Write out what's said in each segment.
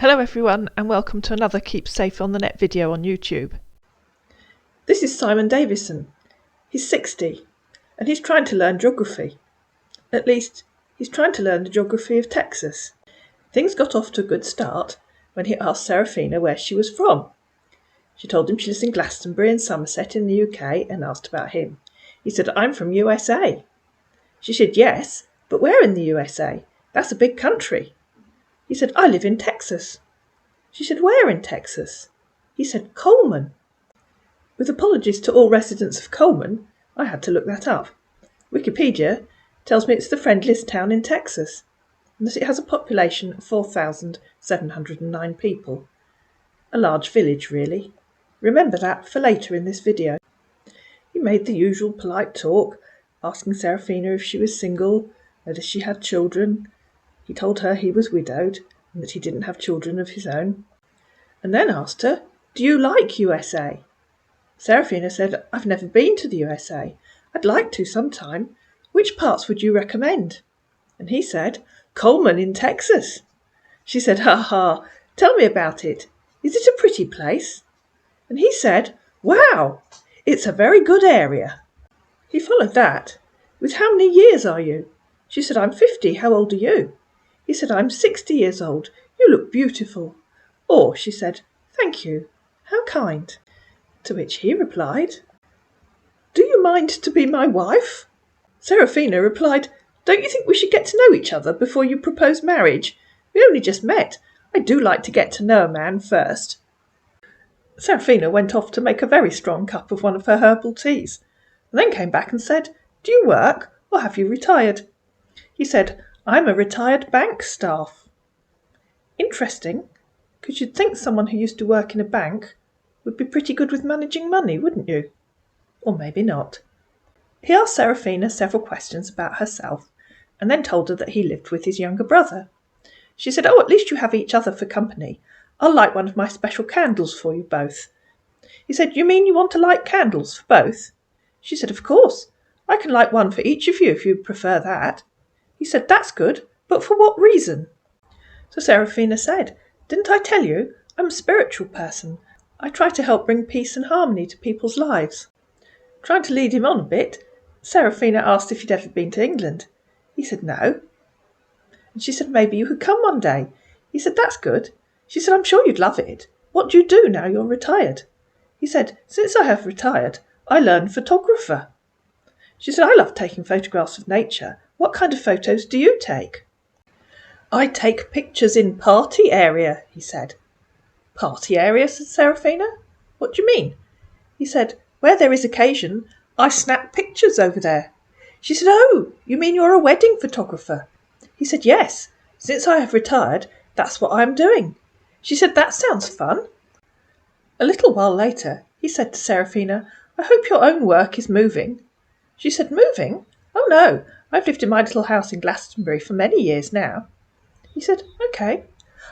Hello everyone and welcome to another Keep Safe on the Net video on YouTube. This is Simon Davison. He's 60 and he's trying to learn geography. At least, he's trying to learn the geography of Texas. Things got off to a good start when he asked Serafina where she was from. She told him she lives in Glastonbury in Somerset in the UK and asked about him. He said, "I'm from USA." She said, "Yes, but where in the USA? That's a big country." He said, "I live in Texas." She said, "Where in Texas?" He said, "Coleman." With apologies to all residents of Coleman, I had to look that up. Wikipedia tells me it's the friendliest town in Texas, and that it has a population of 4,709 people. A large village, really. Remember that for later in this video. He made the usual polite talk, asking Serafina if she was single, whether she had children. He told her he was widowed, and that he didn't have children of his own, and then asked her, "Do you like USA?" Serafina said, "I've never been to the USA. I'd like to sometime. Which parts would you recommend?" And he said, "Coleman in Texas." She said, "Ha ha, tell me about it. Is it a pretty place?" And he said, "Wow, it's a very good area." He followed that with, "How many years are you?" She said, "I'm 50. How old are you?" He said, "I'm 60 years old. You look beautiful." Or, she said, "Thank you. How kind." To which he replied, "Do you mind to be my wife?" Serafina replied, "Don't you think we should get to know each other before you propose marriage? We only just met. I do like to get to know a man first." Serafina went off to make a very strong cup of one of her herbal teas, and then came back and said, "Do you work, or have you retired?" He said, "I'm a retired bank staff." Interesting, because you'd think someone who used to work in a bank would be pretty good with managing money, wouldn't you? Or maybe not. He asked Serafina several questions about herself, and then told her that he lived with his younger brother. She said, "Oh, at least you have each other for company. I'll light one of my special candles for you both." He said, "You mean you want to light candles for both?" She said, "Of course. I can light one for each of you if you prefer that." He said, "That's good, but for what reason?" So Serafina said, "Didn't I tell you I'm a spiritual person? I try to help bring peace and harmony to people's lives." Trying to lead him on a bit, Serafina asked if he'd ever been to England. He said, "No." And she said, "Maybe you could come one day." He said, "That's good." She said, "I'm sure you'd love it. What do you do now you're retired?" He said, "Since I have retired, I learned photographer." She said, "I love taking photographs of nature. What kind of photos do you take?" "I take pictures in party area," he said. "Party area?" said Serafina. "What do you mean?" He said, "Where there is occasion, I snap pictures over there." She said, "Oh, you mean you're a wedding photographer?" He said, "Yes, since I have retired, that's what I'm doing." She said, "That sounds fun." A little while later, he said to Serafina, "I hope your own work is moving." She said, "Moving? Oh no, I've lived in my little house in Glastonbury for many years now." He said, "OK,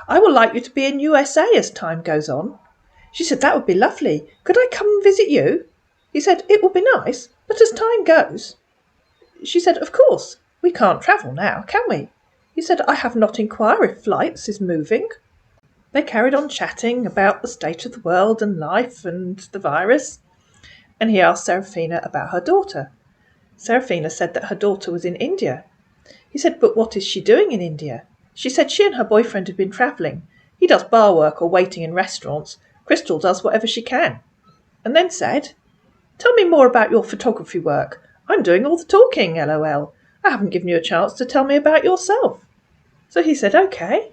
I will like you to be in USA as time goes on." She said, "That would be lovely. Could I come and visit you?" He said, "It would be nice, but as time goes." She said, "Of course, we can't travel now, can we?" He said, "I have not inquired if flights is moving." They carried on chatting about the state of the world and life and the virus, and he asked Serafina about her daughter. Serafina said that her daughter was in India. He said, "But what is she doing in India?" She said she and her boyfriend have been travelling. He does bar work or waiting in restaurants. Crystal does whatever she can. And then said, "Tell me more about your photography work. I'm doing all the talking, LOL. I haven't given you a chance to tell me about yourself." So he said, "OK,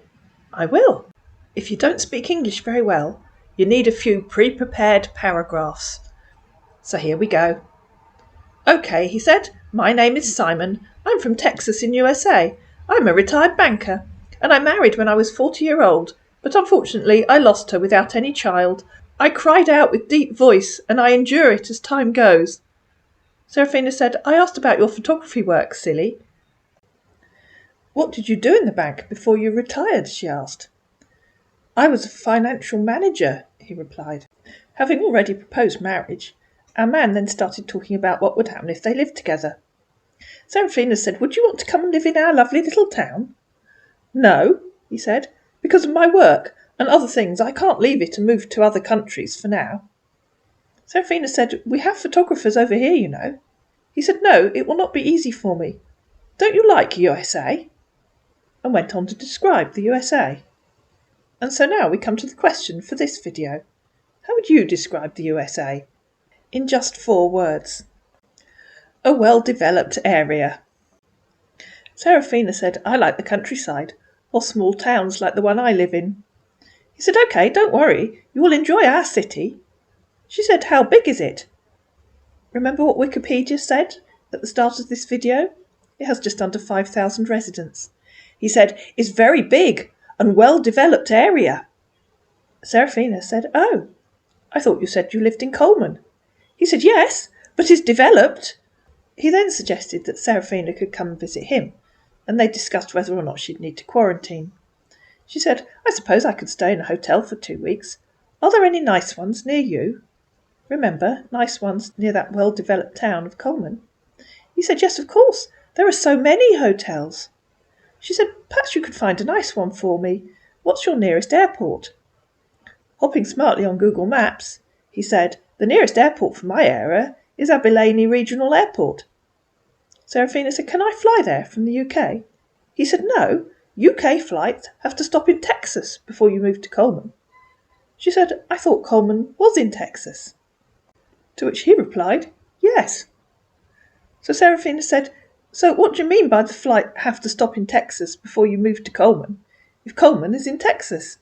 I will. If you don't speak English very well, you need a few pre-prepared paragraphs. So here we go." "OK," he said, "my name is Simon. I'm from Texas in USA. I'm a retired banker, and I married when I was 40-year-old, but unfortunately I lost her without any child. I cried out with deep voice, and I endure it as time goes." Serafina said, "I asked about your photography work, silly." "What did you do in the bank before you retired?" she asked. "I was a financial manager," he replied. Having already proposed marriage, our man then started talking about what would happen if they lived together. Serafina said, "Would you want to come and live in our lovely little town?" "No," he said, "because of my work. and other things. I can't leave it and move to other countries for now." Serafina said, "We have photographers over here, you know." He said, "No, it will not be easy for me. Don't you like USA?" And went on to describe the USA. And so now we come to the question for this video. How would you describe the USA? In just 4 words. A well-developed area. Serafina said, "I like the countryside, or small towns like the one I live in." He said, "Okay, don't worry, you will enjoy our city." She said, "How big is it?" Remember what Wikipedia said at the start of this video? It has just under 5,000 residents. He said, "It's very big and well-developed area." Serafina said, "Oh, I thought you said you lived in Coleman." He said, "Yes, but it's developed." He then suggested that Serafina could come and visit him, and they discussed whether or not she'd need to quarantine. She said, "I suppose I could stay in a hotel for 2 weeks. Are there any nice ones near you?" Remember, nice ones near that well-developed town of Coleman. He said, "Yes, of course. There are so many hotels." She said, "Perhaps you could find a nice one for me. What's your nearest airport?" Hopping smartly on Google Maps, he said, "The nearest airport for my area is Abilene Regional Airport." Serafina said, "Can I fly there from the UK?" He said, "No, UK flights have to stop in Texas before you move to Coleman." She said, "I thought Coleman was in Texas." To which he replied, "Yes." So Serafina said, "So what do you mean by the flight have to stop in Texas before you move to Coleman, if Coleman is in Texas?"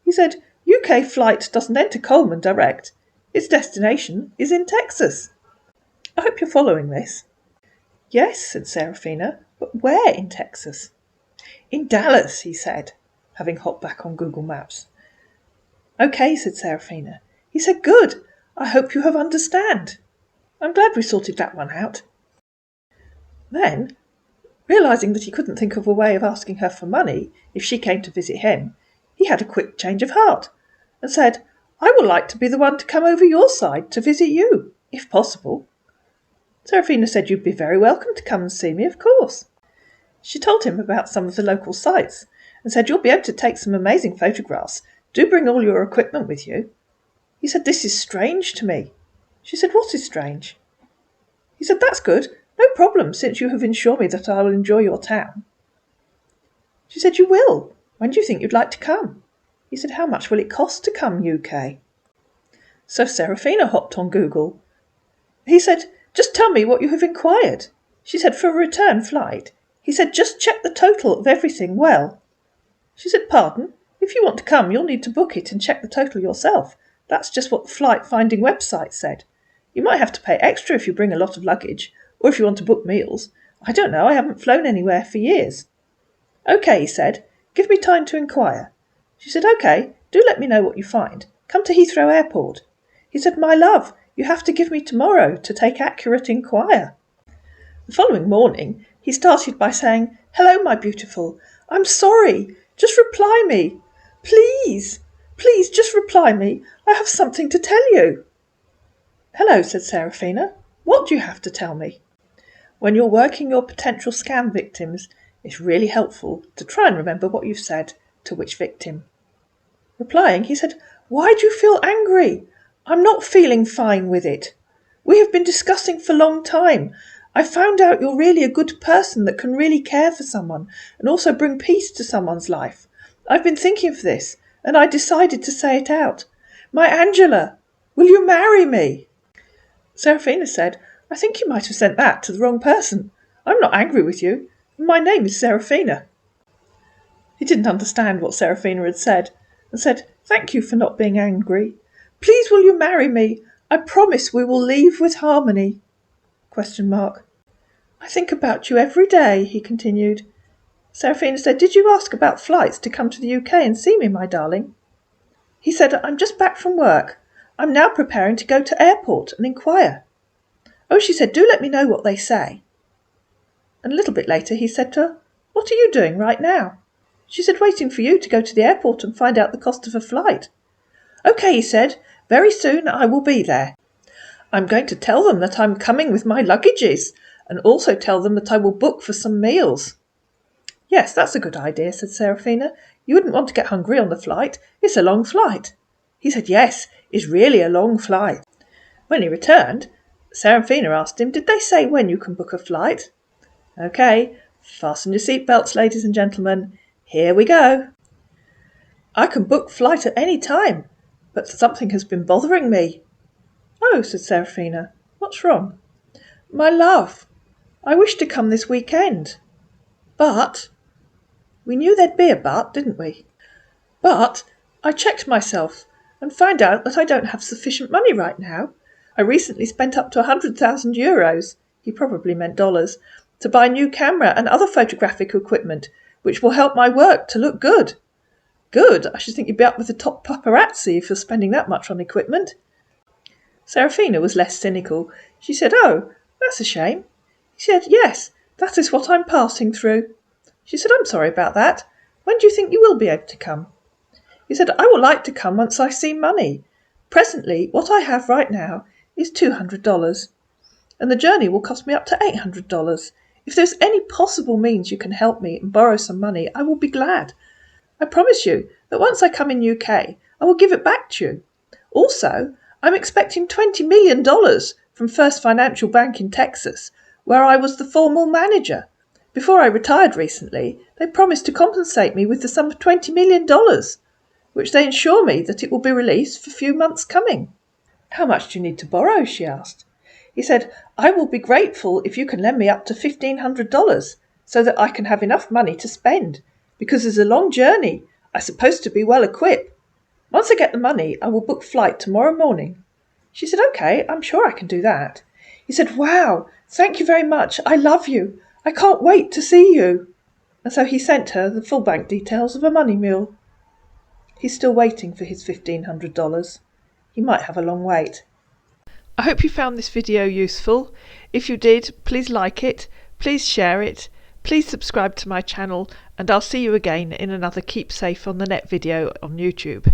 He said, "UK flight doesn't enter Coleman direct. Its destination is in Texas." I hope you're following this. "Yes," said Serafina, "but where in Texas?" "In Dallas," he said, having hopped back on Google Maps. "Okay," said Serafina. He said, "Good. I hope you have understand. I'm glad we sorted that one out." Then, realising that he couldn't think of a way of asking her for money if she came to visit him, he had a quick change of heart and said, "I would like to be the one to come over your side to visit you, if possible." Serafina said, "You'd be very welcome to come and see me, of course." She told him about some of the local sites and said, "You'll be able to take some amazing photographs. Do bring all your equipment with you." He said, "This is strange to me." She said, "What is strange?" He said, "That's good. No problem, since you have ensured me that I will enjoy your town." She said, "You will. When do you think you'd like to come?" He said, "How much will it cost to come UK?" So Serafina hopped on Google. He said, "Just tell me what you have inquired." She said, "For a return flight." He said, "Just check the total of everything well." She said, "Pardon? If you want to come, you'll need to book it and check the total yourself. That's just what the flight finding website said. You might have to pay extra if you bring a lot of luggage, or if you want to book meals. I don't know, I haven't flown anywhere for years." "Okay," he said, "give me time to inquire." She said, "Okay, do let me know what you find. Come to Heathrow Airport." He said, "My love, you have to give me tomorrow to take accurate inquire." The following morning, he started by saying, "Hello, my beautiful. I'm sorry. Just reply me. Please, please, just reply me. I have something to tell you." "Hello," said Serafina. "What do you have to tell me?" When you're working your potential scam victims, it's really helpful to try and remember what you've said to which victim. Replying, he said, "Why do you feel angry? I'm not feeling fine with it. We have been discussing for a long time. I found out you're really a good person that can really care for someone and also bring peace to someone's life. I've been thinking of this and I decided to say it out. My Angela, will you marry me?" Serafina said, "I think you might have sent that to the wrong person. I'm not angry with you, and my name is Serafina." He didn't understand what Serafina had said and said, "Thank you for not being angry. Please will you marry me? I promise we will leave with harmony." ? "I think about you every day," he continued. Serafina said, "Did you ask about flights to come to the UK and see me, my darling?" He said, "I'm just back from work. I'm now preparing to go to airport and inquire." "Oh," she said, "do let me know what they say." And a little bit later he said to her, "What are you doing right now?" She said, "Waiting for you to go to the airport and find out the cost of a flight." "Okay," he said, "very soon I will be there. I'm going to tell them that I'm coming with my luggages and also tell them that I will book for some meals." "Yes, that's a good idea," said Serafina. You wouldn't want to get hungry on the flight. It's a long flight." He said, "Yes, it's really a long flight." When he returned, Serafina asked him, "Did they say when you can book a flight?" "Okay, fasten your seatbelts, ladies and gentlemen. Here we go." "I can book flight at any time, but something has been bothering me." "Oh," said Serafina, "what's wrong?" "My love. I wish to come this weekend. But—" We knew there'd be a but, didn't we? "But I checked myself and found out that I don't have sufficient money right now. I recently spent up to 100,000 euros, he probably meant dollars, to buy new camera and other photographic equipment, which will help my work to look good." "Good? I should think you'd be up with the top paparazzi if you're spending that much on equipment." Serafina was less cynical. She said, "Oh, that's a shame." He said, "Yes, that is what I'm passing through." She said, "I'm sorry about that. When do you think you will be able to come?" He said, "I will like to come once I see money. Presently, what I have right now is $200, and the journey will cost me up to $800. If there's any possible means you can help me and borrow some money, I will be glad. I promise you that once I come in UK, I will give it back to you. Also, I'm expecting $20 million from First Financial Bank in Texas, where I was the formal manager. Before I retired recently, they promised to compensate me with the sum of $20 million, which they assure me that it will be released for a few months coming." "How much do you need to borrow?" she asked. He said, "I will be grateful if you can lend me up to $1,500 so that I can have enough money to spend, because it's a long journey. I'm supposed to be well equipped. Once I get the money, I will book flight tomorrow morning." She said, "Okay, I'm sure I can do that." He said, "Wow, thank you very much. I love you. I can't wait to see you." And so he sent her the full bank details of a money mule. He's still waiting for his $1,500. He might have a long wait. I hope you found this video useful. If you did, please like it, please share it, please subscribe to my channel, and I'll see you again in another Keep Safe on the Net video on YouTube.